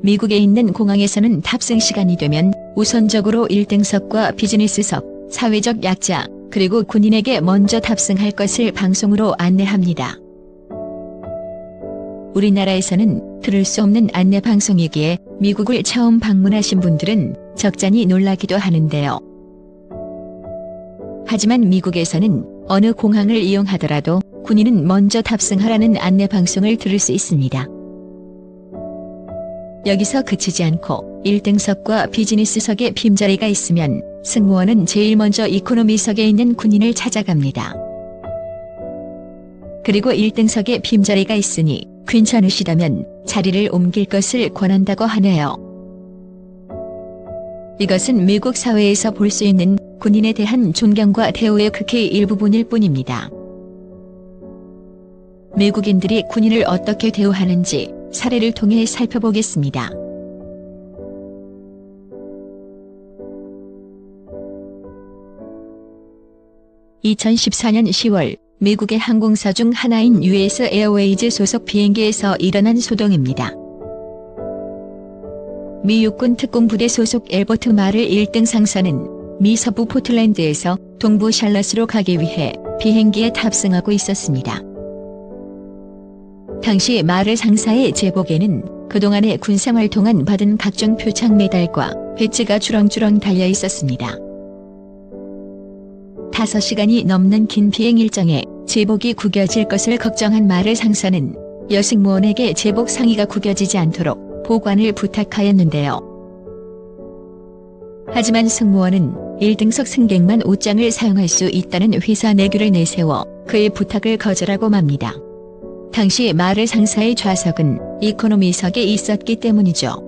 미국에 있는 공항에서는 탑승 시간이 되면 우선적으로 1등석과 비즈니스석, 사회적 약자, 그리고 군인에게 먼저 탑승할 것을 방송으로 안내합니다. 우리나라에서는 들을 수 없는 안내 방송이기에 미국을 처음 방문하신 분들은 적잖이 놀라기도 하는데요. 하지만 미국에서는 어느 공항을 이용하더라도 군인은 먼저 탑승하라는 안내 방송을 들을 수 있습니다. 여기서 그치지 않고 1등석과 비즈니스석에 빈자리가 있으면 승무원은 제일 먼저 이코노미석에 있는 군인을 찾아갑니다. 그리고 1등석에 빈자리가 있으니 괜찮으시다면 자리를 옮길 것을 권한다고 하네요. 이것은 미국 사회에서 볼 수 있는 군인에 대한 존경과 대우의 극히 일부분일 뿐입니다. 미국인들이 군인을 어떻게 대우하는지 사례를 통해 살펴보겠습니다. (2014년 10월) 미국의 항공사 중 하나인 US 에어웨이즈 소속 비행기에서 일어난 소동입니다. 미 육군 특공부대 소속 엘버트 마를 1등 상사는 미 서부 포틀랜드에서 동부 샬럿으로 가기 위해 비행기에 탑승하고 있었습니다. 당시 마를 상사의 제복에는 그동안의 군생활 동안 받은 각종 표창 메달과 배지가 주렁주렁 달려 있었습니다. 5시간이 넘는 긴 비행 일정에 제복이 구겨질 것을 걱정한 마를 상사는 여승무원에게 제복 상의가 구겨지지 않도록 보관을 부탁하였는데요. 하지만 승무원은 1등석 승객만 옷장을 사용할 수 있다는 회사 내규를 내세워 그의 부탁을 거절하고 맙니다. 당시 마를 상사의 좌석은 이코노미석에 있었기 때문이죠.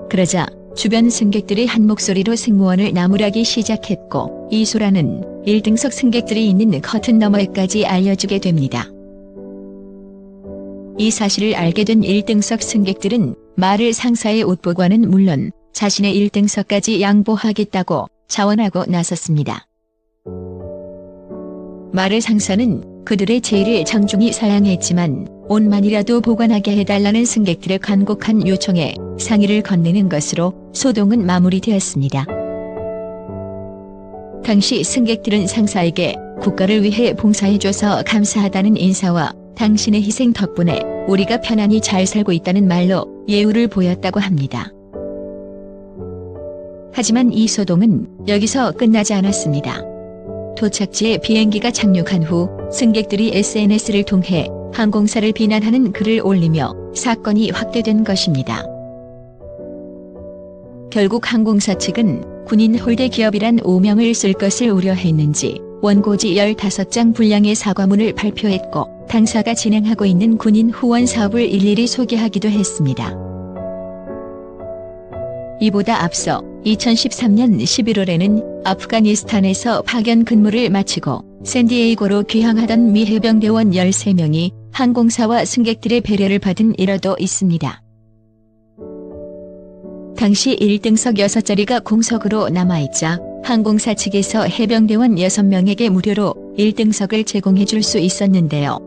그러자 주변 승객들이 한 목소리로 승무원을 나무라기 시작했고 이 소란은 1등석 승객들이 있는 커튼 너머에까지 알려주게 됩니다. 이 사실을 알게 된 1등석 승객들은 마를 상사의 옷보관은 물론 자신의 1등석까지 양보하겠다고 자원하고 나섰습니다. 마를 상사는 그들의 제의를 정중히 사양했지만 옷만이라도 보관하게 해달라는 승객들의 간곡한 요청에 상의를 건네는 것으로 소동은 마무리되었습니다. 당시 승객들은 상사에게 국가를 위해 봉사해줘서 감사하다는 인사와 당신의 희생 덕분에 우리가 편안히 잘 살고 있다는 말로 예우를 보였다고 합니다. 하지만 이 소동은 여기서 끝나지 않았습니다. 도착지에 비행기가 착륙한 후 승객들이 SNS를 통해 항공사를 비난하는 글을 올리며 사건이 확대된 것입니다. 결국 항공사 측은 군인 홀대 기업이란 오명을 쓸 것을 우려했는지 원고지 15장 분량의 사과문을 발표했고 당사가 진행하고 있는 군인 후원 사업을 일일이 소개하기도 했습니다. 이보다 앞서 2013년 11월에는 아프가니스탄에서 파견 근무를 마치고 샌디에이고로 귀향하던 미 해병대원 13명이 항공사와 승객들의 배려를 받은 일화도 있습니다. 당시 1등석 6자리가 공석으로 남아있자 항공사 측에서 해병대원 6명에게 무료로 1등석을 제공해 줄 수 있었는데요.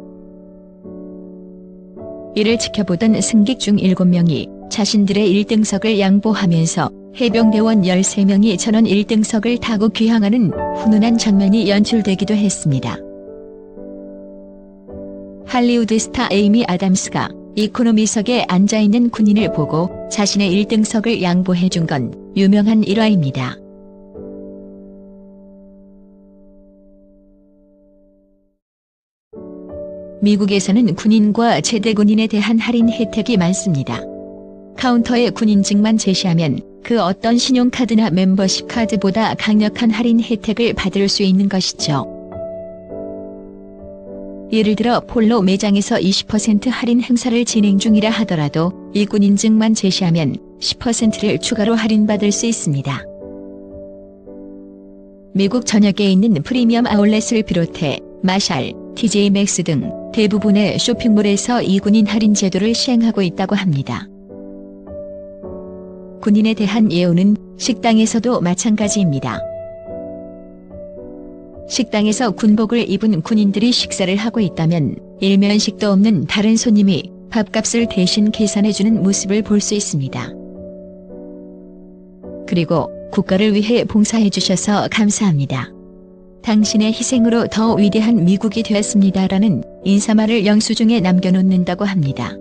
이를 지켜보던 승객 중 7명이 자신들의 1등석을 양보하면서 해병대원 13명이 전원 1등석을 타고 귀향하는 훈훈한 장면이 연출되기도 했습니다. 할리우드 스타 에이미 아담스가 이코노미석에 앉아있는 군인을 보고 자신의 1등석을 양보해준 건 유명한 일화입니다. 미국에서는 군인과 제대군인에 대한 할인 혜택이 많습니다. 카운터에 군인증만 제시하면 그 어떤 신용카드나 멤버십 카드보다 강력한 할인 혜택을 받을 수 있는 것이죠. 예를 들어 폴로 매장에서 20% 할인 행사를 진행 중이라 하더라도 이 군인증만 제시하면 10%를 추가로 할인받을 수 있습니다. 미국 전역에 있는 프리미엄 아울렛을 비롯해 마샬, TJ 맥스 등 대부분의 쇼핑몰에서 이 군인 할인 제도를 시행하고 있다고 합니다. 군인에 대한 예우는 식당에서도 마찬가지입니다. 식당에서 군복을 입은 군인들이 식사를 하고 있다면 일면식도 없는 다른 손님이 밥값을 대신 계산해주는 모습을 볼 수 있습니다. 그리고 국가를 위해 봉사해주셔서 감사합니다. 당신의 희생으로 더 위대한 미국이 되었습니다라는 인사말을 영수증에 남겨놓는다고 합니다.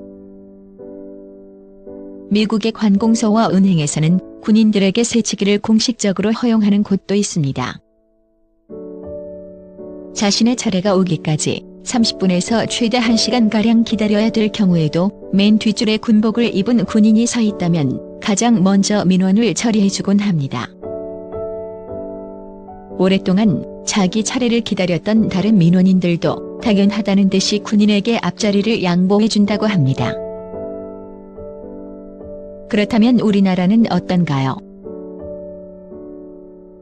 미국의 관공서와 은행에서는 군인들에게 새치기를 공식적으로 허용하는 곳도 있습니다. 자신의 차례가 오기까지 30분에서 최대 1시간가량 기다려야 될 경우에도 맨 뒷줄에 군복을 입은 군인이 서 있다면 가장 먼저 민원을 처리해주곤 합니다. 오랫동안 자기 차례를 기다렸던 다른 민원인들도 당연하다는 듯이 군인에게 앞자리를 양보해준다고 합니다. 그렇다면 우리나라는 어떤가요?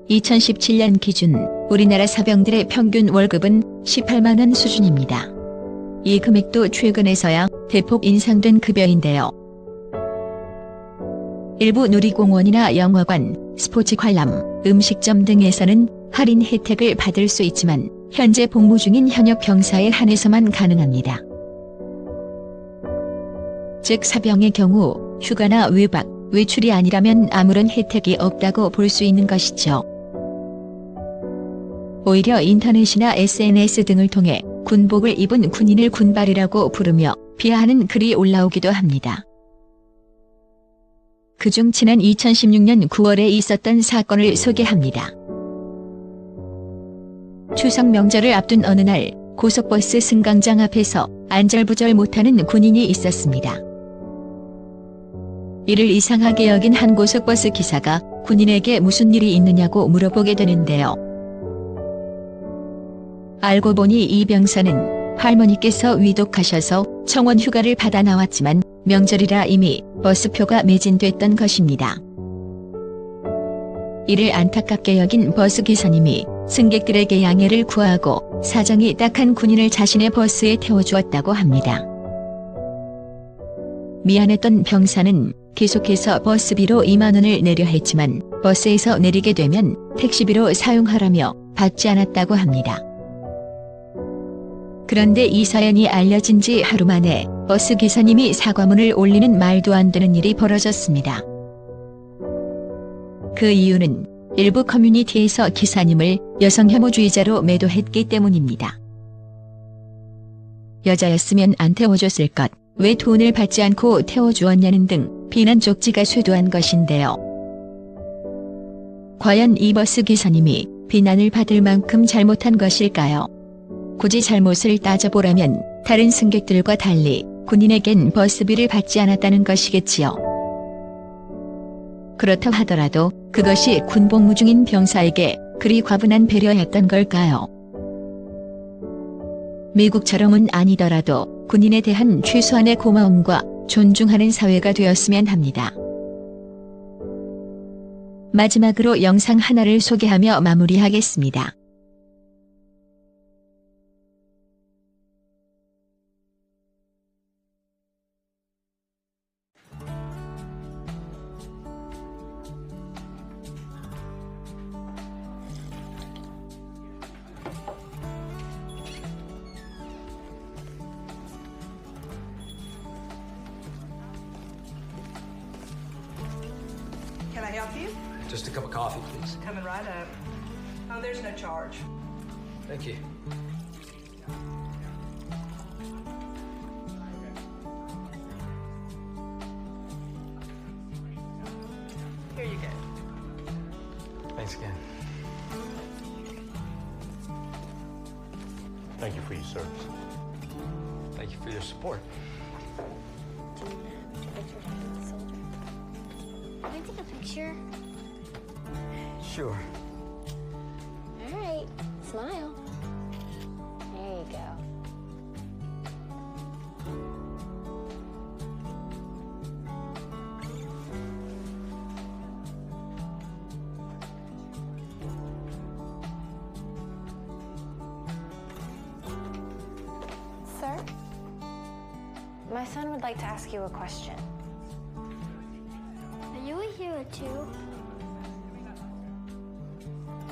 2017년 기준 우리나라 사병들의 평균 월급은 18만 원 수준입니다. 이 금액도 최근에서야 대폭 인상된 급여인데요. 일부 놀이공원이나 영화관, 스포츠 관람, 음식점 등에서는 할인 혜택을 받을 수 있지만 현재 복무 중인 현역 병사에 한해서만 가능합니다. 즉 사병의 경우 휴가나 외박, 외출이 아니라면 아무런 혜택이 없다고 볼 수 있는 것이죠. 오히려 인터넷이나 SNS 등을 통해 군복을 입은 군인을 군발이라고 부르며 비하하는 글이 올라오기도 합니다. 그중 지난 2016년 9월에 있었던 사건을 소개합니다. 추석 명절을 앞둔 어느 날 고속버스 승강장 앞에서 안절부절 못하는 군인이 있었습니다. 이를 이상하게 여긴 한 고속버스 기사가 군인에게 무슨 일이 있느냐고 물어보게 되는데요. 알고 보니 이 병사는 할머니께서 위독하셔서 청원 휴가를 받아 나왔지만 명절이라 이미 버스표가 매진됐던 것입니다. 이를 안타깝게 여긴 버스 기사님이 승객들에게 양해를 구하고 사정이 딱한 군인을 자신의 버스에 태워주었다고 합니다. 미안했던 병사는 계속해서 버스비로 2만 원을 내려 했지만 버스에서 내리게 되면 택시비로 사용하라며 받지 않았다고 합니다. 그런데 이 사연이 알려진 지 하루 만에 버스 기사님이 사과문을 올리는 말도 안 되는 일이 벌어졌습니다. 그 이유는 일부 커뮤니티에서 기사님을 여성 혐오주의자로 매도했기 때문입니다. 여자였으면 안 태워줬을 것, 왜 돈을 받지 않고 태워주었냐는 등 비난 쪽지가 쇄도한 것인데요. 과연 이 버스 기사님이 비난을 받을 만큼 잘못한 것일까요? 굳이 잘못을 따져보라면 다른 승객들과 달리 군인에겐 버스비를 받지 않았다는 것이겠지요. 그렇다 하더라도 그것이 군복무 중인 병사에게 그리 과분한 배려였던 걸까요? 미국처럼은 아니더라도 군인에 대한 최소한의 고마움과 존중하는 사회가 되었으면 합니다. 마지막으로 영상 하나를 소개하며 마무리하겠습니다. Can I help you? Just a cup of coffee, please. Coming right up. Oh, there's no charge. Thank you. Here you go. Thanks again. Thank you for your service. Thank you for your support. Can I take a picture? Sure. All right, smile. There you go. Sir, my son would like to ask you a question. Are you a hero too?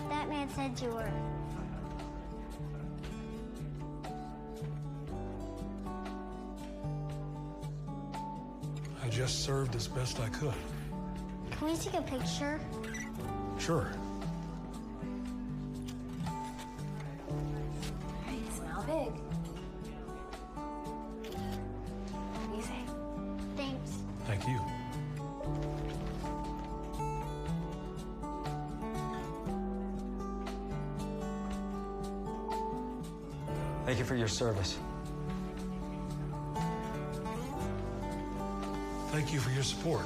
That man said you were. just served as best I could. Can we take a picture? Sure. Hey, smell big. Easy. Thanks. Thank you. Thank you for your service. Thank you for your support.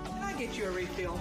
Can I get you a refill?